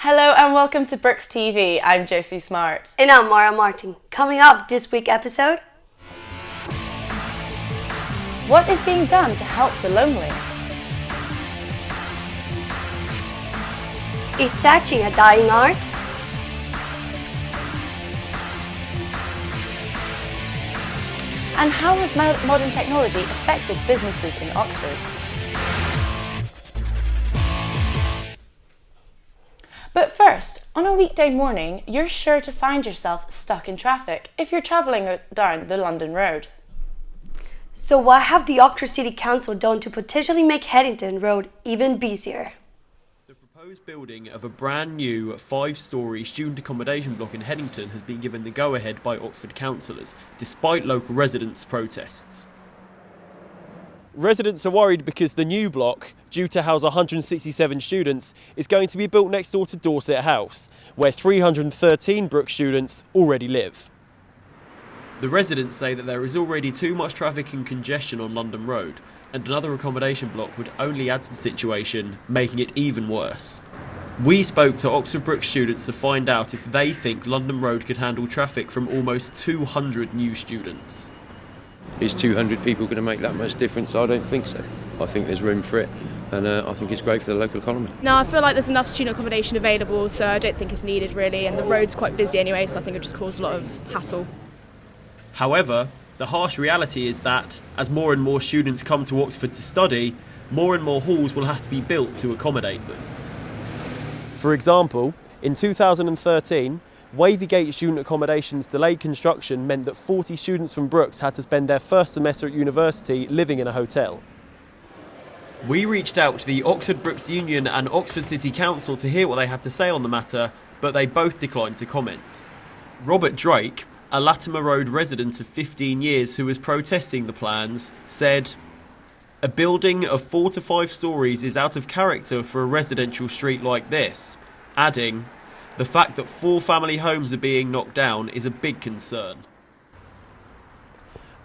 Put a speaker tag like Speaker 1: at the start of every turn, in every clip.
Speaker 1: Hello and welcome to BrookesTV. I'm Josie Smart.
Speaker 2: And I'm Mara Martin. Coming up this week episode.
Speaker 1: What is being done to help the lonely?
Speaker 2: Is thatching a dying art?
Speaker 1: And how has modern technology affected businesses in Oxford? But first, on a weekday morning, you're sure to find yourself stuck in traffic if you're travelling down the London Road.
Speaker 2: So what have the Oxford City Council done to potentially make Headington Road even busier?
Speaker 3: The proposed building of a brand new 5-storey student accommodation block in Headington has been given the go-ahead by Oxford councillors, despite local residents' protests. Residents are worried because the new block, due to house 167 students, is going to be built next door to Dorset House, where 313 Brookes students already live. The residents say that there is already too much traffic and congestion on London Road, and another accommodation block would only add to the situation, making it even worse. We spoke to Oxford Brookes students to find out if they think London Road could handle traffic from almost 200 new students.
Speaker 4: Is 200 people going to make that much difference? I don't think so. I think there's room for it, and I think it's great for the local economy.
Speaker 5: No, I feel like there's enough student accommodation available, so I don't think it's needed really, and the road's quite busy anyway, so I think it just causes a lot of hassle.
Speaker 3: However, the harsh reality is that, as more and more students come to Oxford to study, more and more halls will have to be built to accommodate them. For example, in 2013, Wavygate student accommodation's delayed construction meant that 40 students from Brookes had to spend their first semester at university living in a hotel. We reached out to the Oxford Brookes Union and Oxford City Council to hear what they had to say on the matter, but they both declined to comment. Robert Drake, a Latimer Road resident of 15 years who was protesting the plans, said, "A building of 4 to 5 storeys is out of character for a residential street like this," adding, "The fact that 4 family homes are being knocked down is a big concern."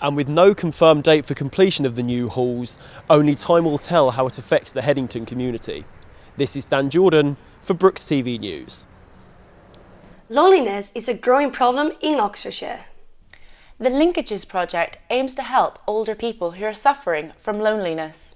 Speaker 3: And with no confirmed date for completion of the new halls, only time will tell how it affects the Headington community. This is Dan Jordan for BrookesTV News.
Speaker 2: Loneliness is a growing problem in Oxfordshire.
Speaker 1: The Linkages project aims to help older people who are suffering from loneliness.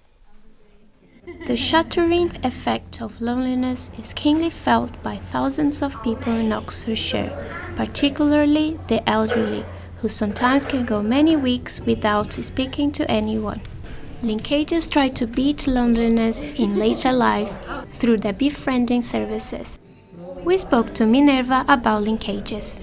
Speaker 6: The shattering effect of loneliness is keenly felt by thousands of people in Oxfordshire, particularly the elderly, who sometimes can go many weeks without speaking to anyone. Linkages try to beat loneliness in later life through the befriending services. We spoke to Minerva about Linkages.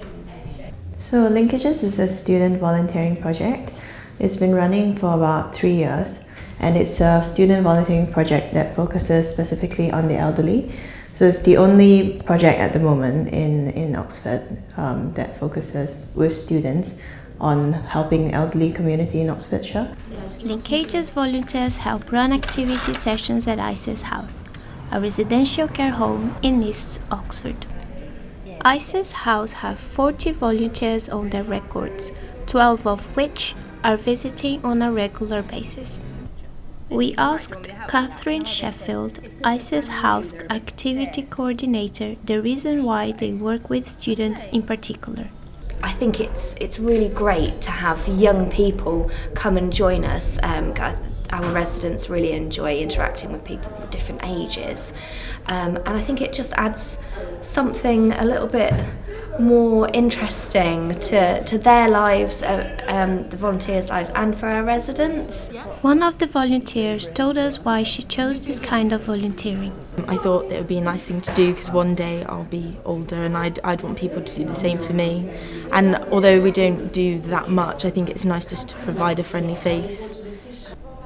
Speaker 7: So Linkages is a student volunteering project. It's been running for about 3 years. And it's a student volunteering project that focuses specifically on the elderly. So it's the only project at the moment in Oxford that focuses with students on helping the elderly community in Oxfordshire.
Speaker 6: Linkages volunteers help run activity sessions at Isis House, a residential care home in East Oxford. Isis House have 40 volunteers on their records, 12 of which are visiting on a regular basis. We asked Catherine Sheffield, Isis House activity coordinator, the reason why they work with students in particular.
Speaker 8: I think it's really great to have young people come and join us. Our residents really enjoy interacting with people with different ages, and I think it just adds something a little bit more interesting to their lives, the volunteers' lives, and for our residents.
Speaker 6: One of the volunteers told us why she chose this kind of volunteering.
Speaker 9: I thought it would be a nice thing to do because one day I'll be older and I'd want people to do the same for me. And although we don't do that much, I think it's nice just to provide a friendly face.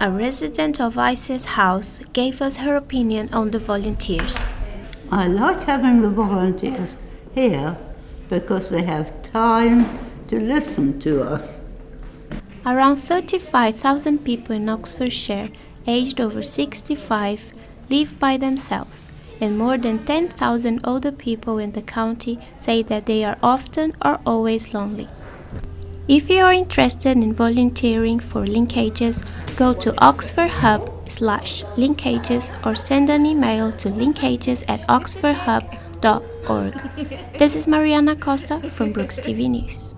Speaker 6: A resident of Isis House gave us her opinion on the volunteers.
Speaker 10: I like having the volunteers here because they have time to listen to us.
Speaker 6: Around 35,000 people in Oxfordshire aged over 65 live by themselves, and more than 10,000 older people in the county say that they are often or always lonely. If you are interested in volunteering for Linkages, go to oxfordhub.org. facebook.com/linkages or send an email to linkages@oxfordhub.org. This is Mariana Costa from BrookesTV News.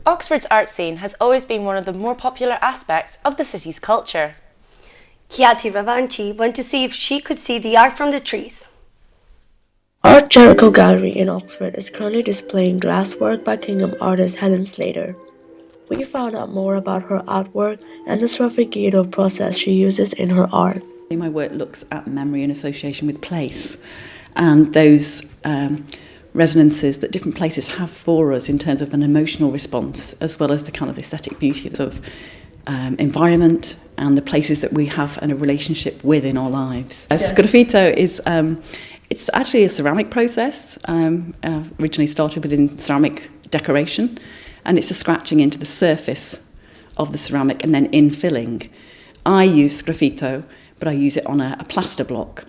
Speaker 1: Oxford's art scene has always been one of the more popular aspects of the city's culture.
Speaker 2: Kiati Ravanchi went to see if she could see the art from the trees.
Speaker 11: Art Jericho Gallery in Oxford is currently displaying glasswork by Kingham artist Helen Slater. We found out more about her artwork and the sgraffito process she uses in her art.
Speaker 12: My work looks at memory in association with place and those resonances that different places have for us in terms of an emotional response, as well as the kind of aesthetic beauty of environment and the places that we have a relationship with in our lives. Yes. Sgraffito is it's actually a ceramic process, originally started within ceramic decoration, and it's a scratching into the surface of the ceramic and then infilling. I use sgraffito, but I use it on a plaster block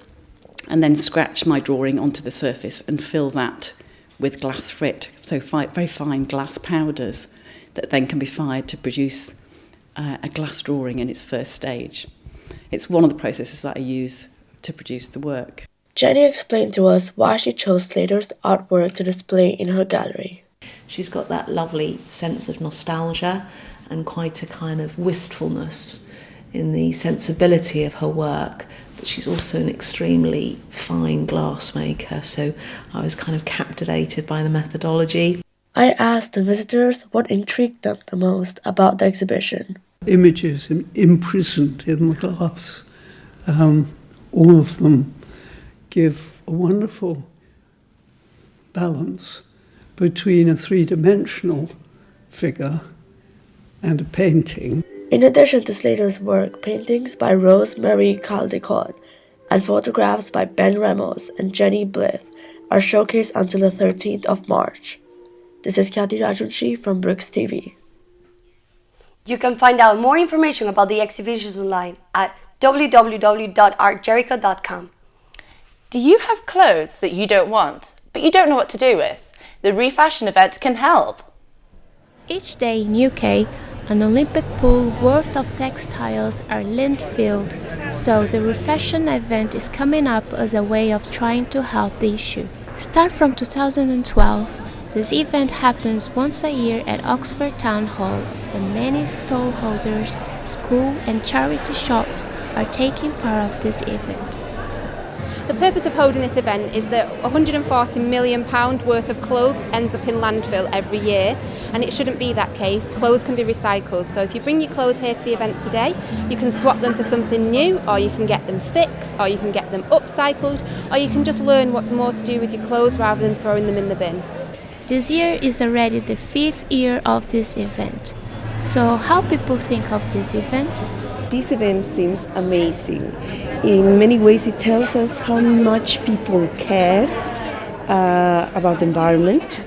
Speaker 12: and then scratch my drawing onto the surface and fill that with glass frit, so very fine glass powders that then can be fired to produce a glass drawing in its first stage. It's one of the processes that I use to produce the work.
Speaker 11: Jenny explained to us why she chose Slater's artwork to display in her gallery.
Speaker 13: She's got that lovely sense of nostalgia and quite a kind of wistfulness in the sensibility of her work, but she's also an extremely fine glassmaker, so I was kind of captivated by the methodology.
Speaker 11: I asked the visitors what intrigued them the most about the exhibition.
Speaker 14: Images imprisoned in the glass, all of them give a wonderful balance between a three-dimensional figure and a painting.
Speaker 11: In addition to Slater's work, paintings by Rosemary Caldecott and photographs by Ben Ramos and Jenny Blyth are showcased until the 13th of March. This is Kati Rajunshi from BrookesTV.
Speaker 2: You can find out more information about the exhibitions online at www.artjericho.com.
Speaker 1: Do you have clothes that you don't want, but you don't know what to do with? The ReFashion event can help.
Speaker 6: Each day in UK, an Olympic pool worth of textiles are landfilled, so the ReFashion event is coming up as a way of trying to help the issue. Start from 2012, this event happens once a year at Oxford Town Hall, and many stallholders, school and charity shops are taking part of this event.
Speaker 15: The purpose of holding this event is that £140 million worth of clothes ends up in landfill every year, and it shouldn't be that case. Clothes can be recycled, so if you bring your clothes here to the event today, you can swap them for something new, or you can get them fixed, or you can get them upcycled, or you can just learn what more to do with your clothes rather than throwing them in the bin.
Speaker 6: This year is already the 5th year of this event. So how people think of this event?
Speaker 16: This event seems amazing. In many ways it tells us how much people care about the environment.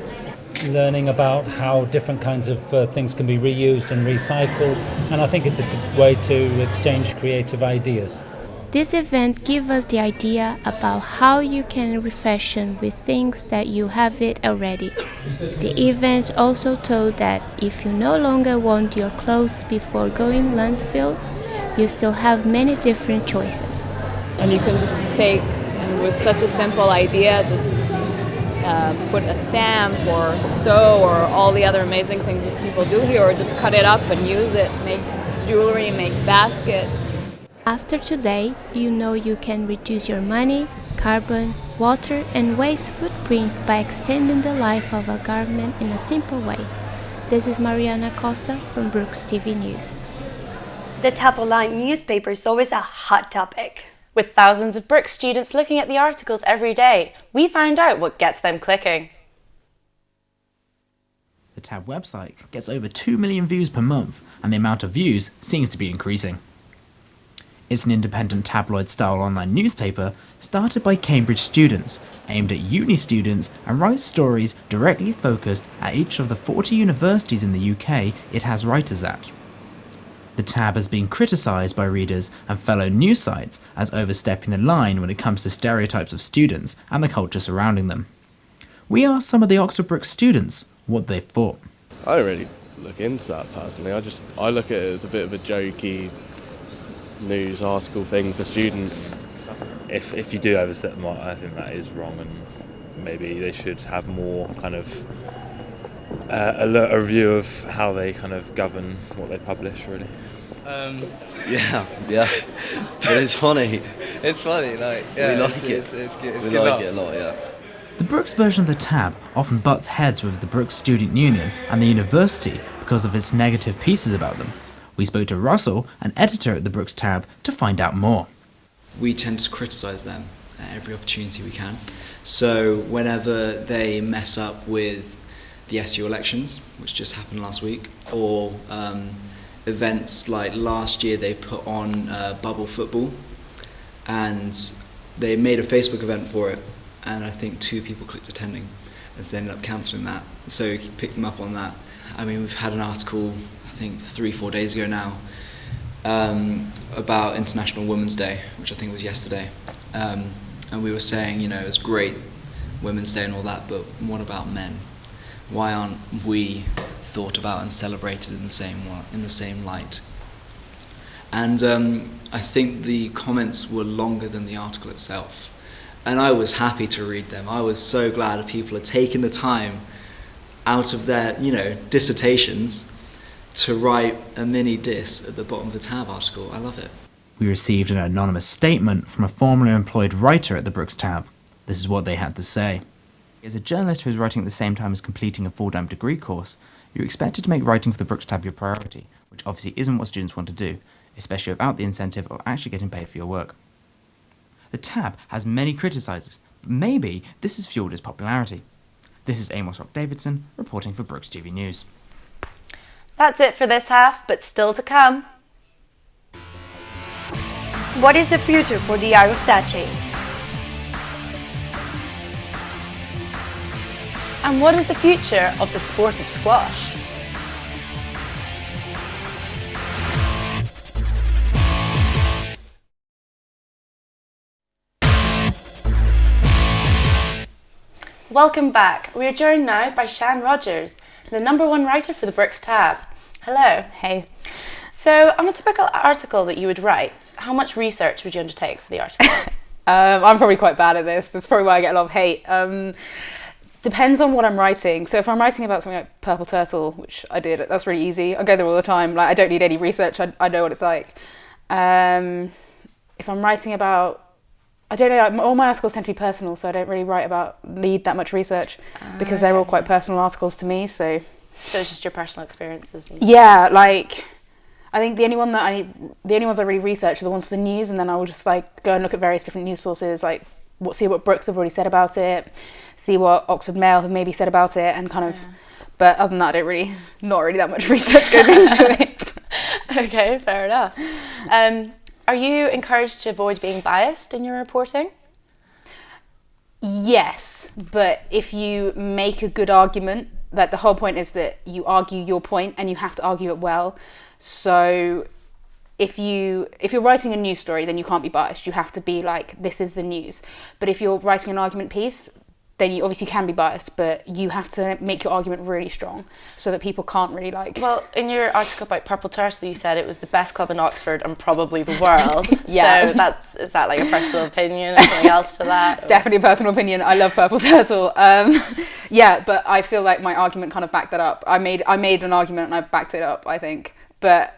Speaker 17: Learning about how different kinds of things can be reused and recycled, and I think it's a good way to exchange creative ideas.
Speaker 6: This event gives us the idea about how you can refashion with things that you have it already. The event also told that if you no longer want your clothes before going landfills, you still have many different choices.
Speaker 18: And you can just take, and with such a simple idea, just put a stamp or sew or all the other amazing things that people do here, or just cut it up and use it, make jewelry, make baskets.
Speaker 6: After today, you know you can reduce your money, carbon, water and waste footprint by extending the life of a garment in a simple way. This is Mariana Costa from BrookesTV News.
Speaker 2: The Tab Online newspaper is always a hot topic.
Speaker 1: With thousands of Brookes students looking at the articles every day, we find out what gets them clicking.
Speaker 19: The Tab website gets over 2 million views per month, and the amount of views seems to be increasing. It's an independent tabloid-style online newspaper started by Cambridge students, aimed at uni students, and writes stories directly focused at each of the 40 universities in the UK it has writers at. The Tab has been criticised by readers and fellow news sites as overstepping the line when it comes to stereotypes of students and the culture surrounding them. We asked some of the Oxford Brookes students what they thought.
Speaker 20: I don't really look into that personally. I look at it as a bit of a jokey news article thing for students. If you do overstep the mark, I think that is wrong, and maybe they should have more kind of a review of how they kind of govern what they publish, really.
Speaker 21: Yeah. But it's funny. It's funny, like, yeah, we like it. It's good. We like it a lot, yeah.
Speaker 19: The Brookes version of the tab often butts heads with the Brookes Student Union and the university because of its negative pieces about them. We spoke to Russell, an editor at the Brookes Tab, to find out more.
Speaker 22: We tend to criticise them at every opportunity we can. So whenever they mess up with the SU elections, which just happened last week, or events like last year they put on bubble football, and they made a Facebook event for it, and I think 2 people clicked attending, and so they ended up cancelling that. So he picked them up on that. I mean, we've had an article, I think 3-4 days ago now, about International Women's Day, which I think was yesterday, and we were saying, you know, it's great Women's Day and all that, but what about men? Why aren't we thought about and celebrated in the same light? And I think the comments were longer than the article itself, and I was happy to read them. I was so glad that people had taken the time out of their, you know, dissertations to write a mini diss at the bottom of the tab article. I love it.
Speaker 19: We received an anonymous statement from a formerly employed writer at the Brookes Tab. This is what they had to say. As a journalist who is writing at the same time as completing a full-time degree course, you're expected to make writing for the Brookes Tab your priority, which obviously isn't what students want to do, especially without the incentive of actually getting paid for your work. The Tab has many criticisers, but maybe this has fueled its popularity. This is Amos Rock-Davidson reporting for BrookesTV News.
Speaker 1: That's it for this half, but still to come.
Speaker 2: What is the future for the art of thatching?
Speaker 1: And what is the future of the sport of squash? Welcome back. We are joined now by Sian Rogers, the #1 writer for the Brookes Tab. Hello.
Speaker 23: Hey.
Speaker 1: So, on a typical article that you would write, how much research would you undertake for the article?
Speaker 23: I'm probably quite bad at this. That's probably why I get a lot of hate. Depends on what I'm writing. So if I'm writing about something like Purple Turtle, which I did, that's really easy. I go there all the time. Like, I don't need any research. I know what it's like. If I'm writing about, I don't know, all my articles tend to be personal, so I don't really need that much research because they're all quite personal articles to me. So
Speaker 1: it's just your personal experiences.
Speaker 23: Yeah, like I think the only ones I really research are the ones for the news, and then I will just like go and look at various different news sources, like see what Brookes have already said about it, see what Oxford Mail have maybe said about it, and kind of. But other than that, not really that much research goes into it.
Speaker 1: Okay, fair enough. Are you encouraged to avoid being biased in your reporting?
Speaker 23: Yes, but if you make a good argument, that the whole point is that you argue your point and you have to argue it well. So if you're writing a news story, then you can't be biased. You have to be like, this is the news. But if you're writing an argument piece, then you obviously can be biased, but you have to make your argument really strong so that people can't really like...
Speaker 1: Well, in your article about Purple Turtle, you said it was the best club in Oxford and probably the world.
Speaker 23: Yeah.
Speaker 1: So is that like a personal opinion or something else to that?
Speaker 23: It's definitely a personal opinion. I love Purple Turtle. Yeah, but I feel like my argument kind of backed that up. I made an argument and I backed it up, I think. But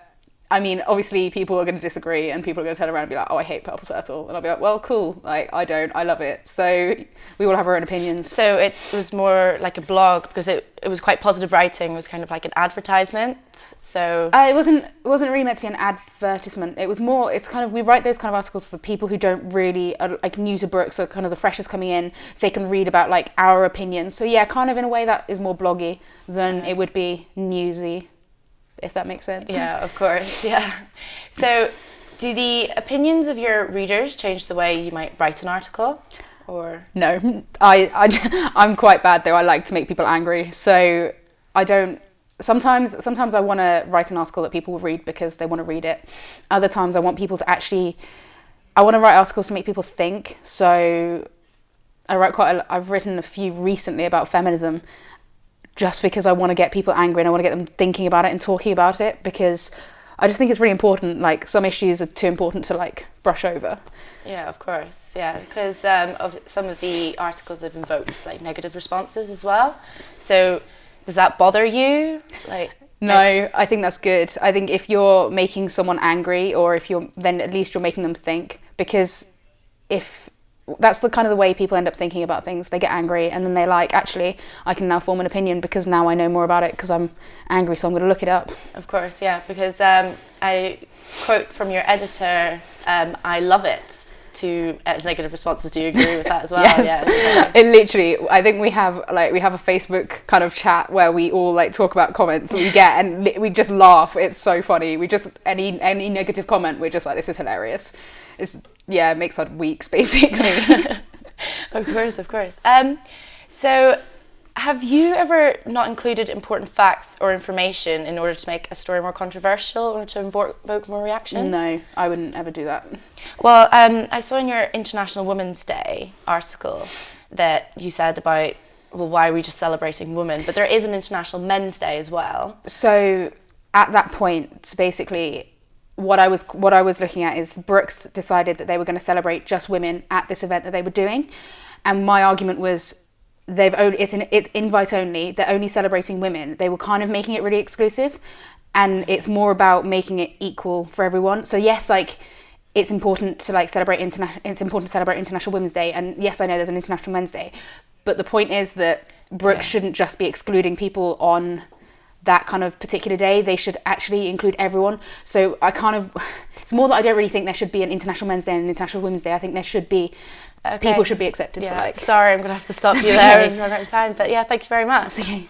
Speaker 23: I mean, obviously people are going to disagree and people are going to turn around and be like, oh, I hate Purple Turtle. And I'll be like, well, cool. Like, I don't. I love it. So we all have our own opinions.
Speaker 1: So it was more like a blog because it was quite positive writing. It was kind of like an advertisement. So
Speaker 23: it wasn't really meant to be an advertisement. It was more, it's kind of, we write those kind of articles for people who don't really, are like new to Brookes, so kind of the freshers coming in, so they can read about like our opinions. So yeah, kind of in a way that is more bloggy than it would be newsy, if that makes sense.
Speaker 1: Yeah, of course, yeah. So do the opinions of your readers change the way you might write an article? Or
Speaker 23: no, I'm quite bad though. I like to make people angry. So I don't, sometimes I want to write an article that people will read because they want to read it. Other times I want people to I want to write articles to make people think. So I've written a few recently about feminism, just because I want to get people angry and I want to get them thinking about it and talking about it, because I just think it's really important. Like, some issues are too important to like brush over.
Speaker 1: Yeah, of course. Yeah, because of some of the articles have invoked like negative responses as well. So does that bother you? Like,
Speaker 23: no, I think that's good. I think if you're making someone angry, or if you're, then at least you're making them think, because if that's the kind of the way people end up thinking about things, they get angry and then they're like, actually, I can now form an opinion because now I know more about it because I'm angry, so I'm going to look it up.
Speaker 1: Of course, yeah, because I quote from your editor, I love it, to negative responses. Do you agree with that as well?
Speaker 23: Yes.
Speaker 1: Yeah.
Speaker 23: It literally, I think we have a Facebook kind of chat where we all like talk about comments that we get, and we just laugh. It's so funny. We just, any negative comment, we're just like, this is hilarious. It makes our weeks basically.
Speaker 1: Of course. So have you ever not included important facts or information in order to make a story more controversial or to evoke more reaction?
Speaker 23: No, I wouldn't ever do that.
Speaker 1: Well, I saw in your International Women's Day article that you said about, well, why are we just celebrating women? But there is an International Men's Day as well.
Speaker 23: So at that point, basically, what I was looking at is Brookes decided that they were going to celebrate just women at this event that they were doing, and my argument was, it's invite only, they're only celebrating women. They were kind of making it really exclusive, and it's more about making it equal for everyone. So yes, like, it's important to like celebrate International Women's Day, and yes, I know there's an International Men's Day, but the point is that Brookes shouldn't just be excluding people on that kind of particular day. They should actually include everyone. So it's more that I don't really think there should be an International Men's Day and an International Women's Day. I think there should be, people should be accepted for like...
Speaker 1: Sorry, I'm going to have to stop you there. We've run out of time, but yeah, thank you very much. Okay.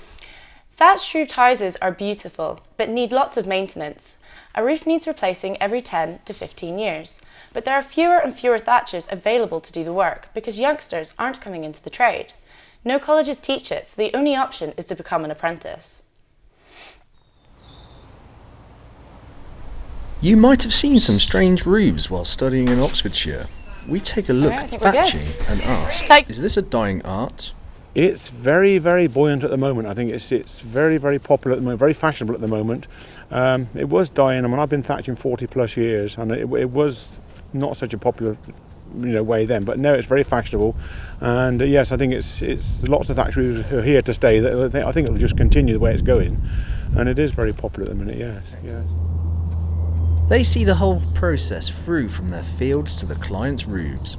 Speaker 1: Thatched roofed houses are beautiful, but need lots of maintenance. A roof needs replacing every 10 to 15 years. But there are fewer and fewer thatchers available to do the work because youngsters aren't coming into the trade. No colleges teach it, so the only option is to become an apprentice.
Speaker 3: You might have seen some strange roofs while studying in Oxfordshire. We take a look at thatching and ask, is this a dying art?
Speaker 4: It's very, very buoyant at the moment. I think it's very, very popular at the moment, very fashionable at the moment. It was dying. I mean, I've been thatching 40 plus years, and it was not such a popular way then, but now it's very fashionable. And yes, I think it's lots of thatchers who are here to stay. I think it'll just continue the way it's going, and it is very popular at the minute. Yes.
Speaker 3: They see the whole process through from their fields to the client's roofs.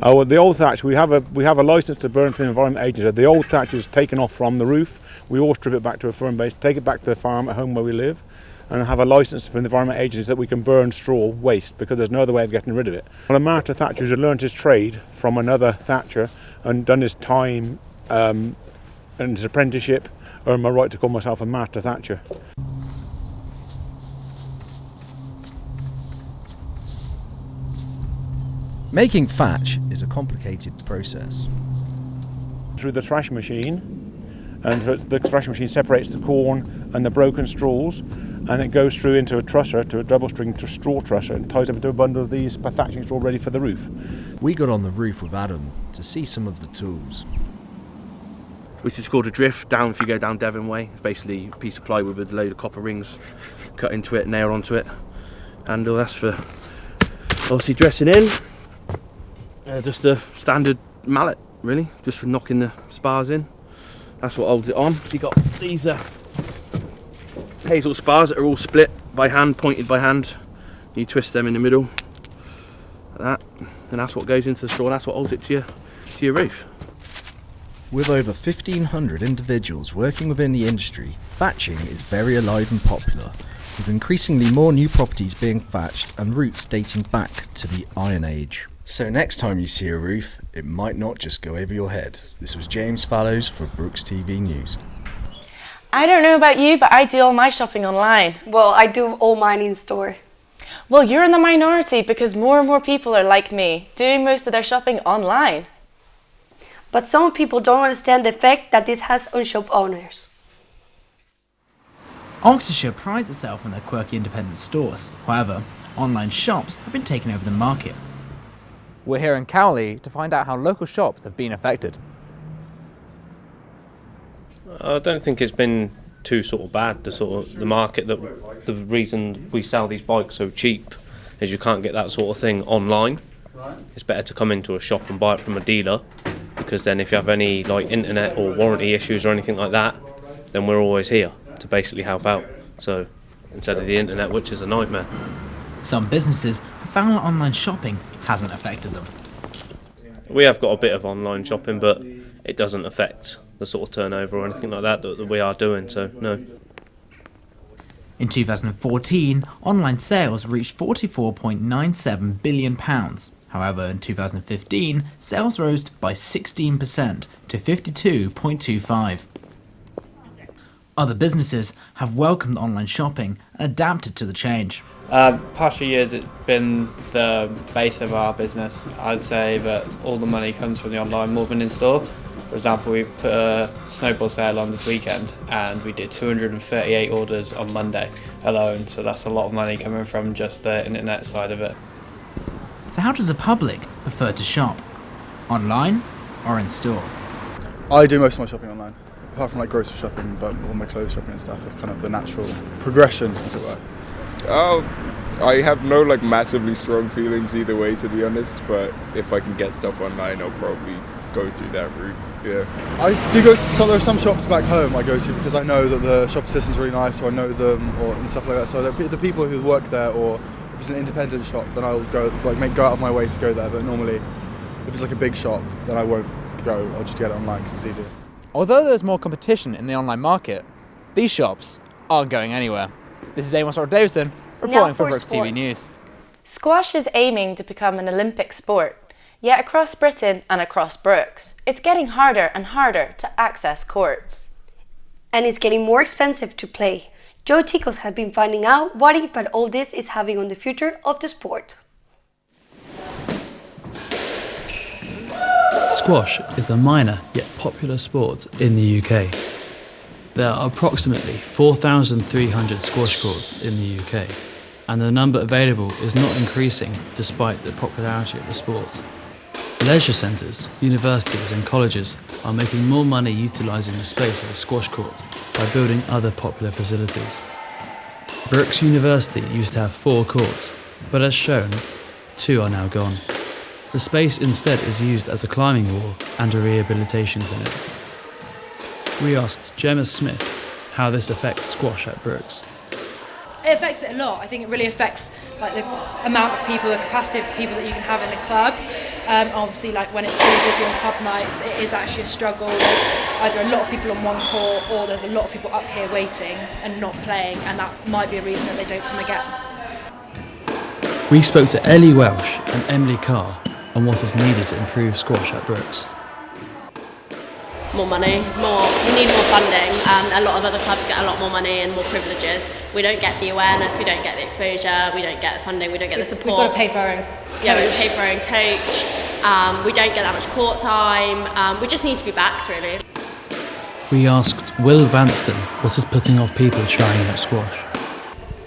Speaker 4: Oh, well, the old thatch, we have a license to burn for the Environment Agency. The old thatch is taken off from the roof. We all strip it back to a firm base, take it back to the farm at home where we live, and have a license from the Environment Agency that we can burn straw waste, because there's no other way of getting rid of it. Well, a master thatcher has learned his trade from another thatcher and done his time and his apprenticeship, earned my right to call myself a master thatcher.
Speaker 3: Making thatch is a complicated process.
Speaker 4: Through the thrash machine, and the thrash machine separates the corn and the broken straws, and it goes through into a trusser, to a double string straw trusser, and ties up into a bundle of these thatching straw ready for the roof.
Speaker 3: We got on the roof with Adam to see some of the tools.
Speaker 5: Which is called a drift down if you go down Devon Way. It's basically a piece of plywood with a load of copper rings cut into it, nail onto it. Handle, that's for obviously dressing in. Just a standard mallet, really, just for knocking the spars in. That's what holds it on. You got these hazel spars that are all split by hand, pointed by hand. You twist them in the middle, like that, and that's what goes into the straw. That's what holds it to your roof.
Speaker 3: With over 1,500 individuals working within the industry, thatching is very alive and popular, with increasingly more new properties being thatched and routes dating back to the Iron Age. So next time you see a roof, it might not just go over your head. This was James Fallows for BrookesTV News.
Speaker 1: I don't know about you, but I do all my shopping online.
Speaker 2: Well, I do all mine in store.
Speaker 1: Well, you're in the minority because more and more people are like me, doing most of their shopping online.
Speaker 2: But some people don't understand the effect that this has on shop owners.
Speaker 19: Oxfordshire prides itself on their quirky independent stores. However, online shops have been taking over the market.
Speaker 24: We're here in Cowley to find out how local shops have been affected.
Speaker 25: I don't think it's been
Speaker 5: too sort of bad. The market, that the reason we sell these bikes so cheap is you can't get that sort of thing online. It's better to come into a shop and buy it from a dealer, because then if you have any like internet or warranty issues or anything like that, then we're always here to basically help out. So instead of the internet, which is a nightmare.
Speaker 19: Some businesses have found that online shopping hasn't affected them.
Speaker 5: We have got a bit of online shopping, but it doesn't affect the sort of turnover or anything like that that we are doing, so no.
Speaker 19: In 2014, online sales reached £44.97 billion. However, in 2015, sales rose by 16% to 52.25. Other businesses have welcomed online shopping and adapted to the change.
Speaker 7: Past few years, it's been the base of our business. I'd say that all the money comes from the online more than in store. For example, we put a snowball sale on this weekend and we did 238 orders on Monday alone, so that's a lot of money coming from just the internet side of it.
Speaker 19: So how does the public prefer to shop? Online or in store?
Speaker 8: I do most of my shopping online, apart from like grocery shopping, but all my clothes shopping and stuff is kind of the natural progression, as it were.
Speaker 9: I have no like massively strong feelings either way, to be honest, but if I can get stuff online, I'll probably go through that route. Yeah. I
Speaker 8: do go to there are some shops back home I go to because I know that the shop assistant's really nice, or I know them, and stuff like that. So the people who work there, or if it's an independent shop, then I'll go go out of my way to go there. But normally, if it's like a big shop, then I won't go. I'll just get it online because it's easier.
Speaker 24: Although there's more competition in the online market, these shops aren't going anywhere. This is Amos Davison reporting for Brookes TV News.
Speaker 1: Squash is aiming to become an Olympic sport. Yet across Britain and across Brookes, it's getting harder and harder to access courts.
Speaker 2: And it's getting more expensive to play. Joe Ticos has been finding out what impact all this is having on the future of the sport.
Speaker 10: Squash is a minor yet popular sport in the UK. There are approximately 4,300 squash courts in the UK, and the number available is not increasing despite the popularity of the sport. Leisure centres, universities and colleges are making more money utilising the space of a squash court by building other popular facilities. Brookes University used to have 4 courts, but as shown, 2 are now gone. The space instead is used as a climbing wall and a rehabilitation clinic. We asked Gemma Smith how this affects squash at Brookes.
Speaker 25: It affects it a lot. I think it really affects like the amount of people, the capacity of people that you can have in the club. Obviously, like when it's really busy on pub nights, it is actually a struggle. There's either a lot of people on one court, or there's a lot of people up here waiting and not playing, and that might be a reason that they don't come again.
Speaker 10: We spoke to Ellie Welsh and Emily Carr on what is needed to improve squash at Brookes.
Speaker 26: More money, we need more funding, and a lot of other clubs get a lot more money and more privileges. We don't get the awareness, we don't get the exposure, we don't get the funding, we don't get the support.
Speaker 25: We've got to pay for our own coach.
Speaker 26: Yeah, we pay for our own coach. We don't get that much court time. We just need to be backed, really.
Speaker 10: We asked Will Vanston what is putting off people trying out squash.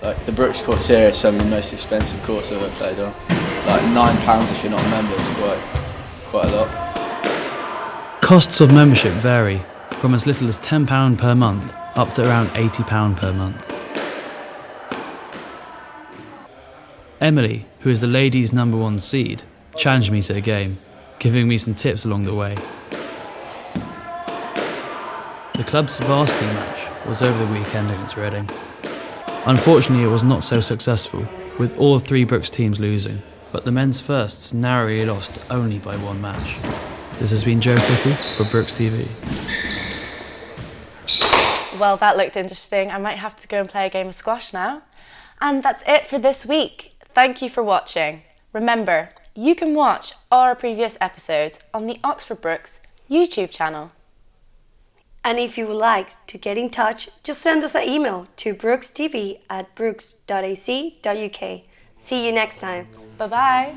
Speaker 21: Like the Brookes courts here are some of the most expensive courts I've ever played on. Like £9 if you're not a member is quite a lot.
Speaker 10: Costs of membership vary from as little as £10 per month up to around £80 per month. Emily, who is the ladies' #1 seed, challenged me to a game, giving me some tips along the way. The club's varsity match was over the weekend against Reading. Unfortunately, it was not so successful, with all 3 Brookes teams losing, but the men's firsts narrowly lost only by 1 match. This has been Joe Tickle for Brookes TV.
Speaker 1: Well, that looked interesting. I might have to go and play a game of squash now. And that's it for this week. Thank you for watching. Remember, you can watch all our previous episodes on the Oxford Brookes YouTube channel.
Speaker 2: And if you would like to get in touch, just send us an email to brookestv@brookes.ac.uk. See you next time.
Speaker 1: Bye-bye.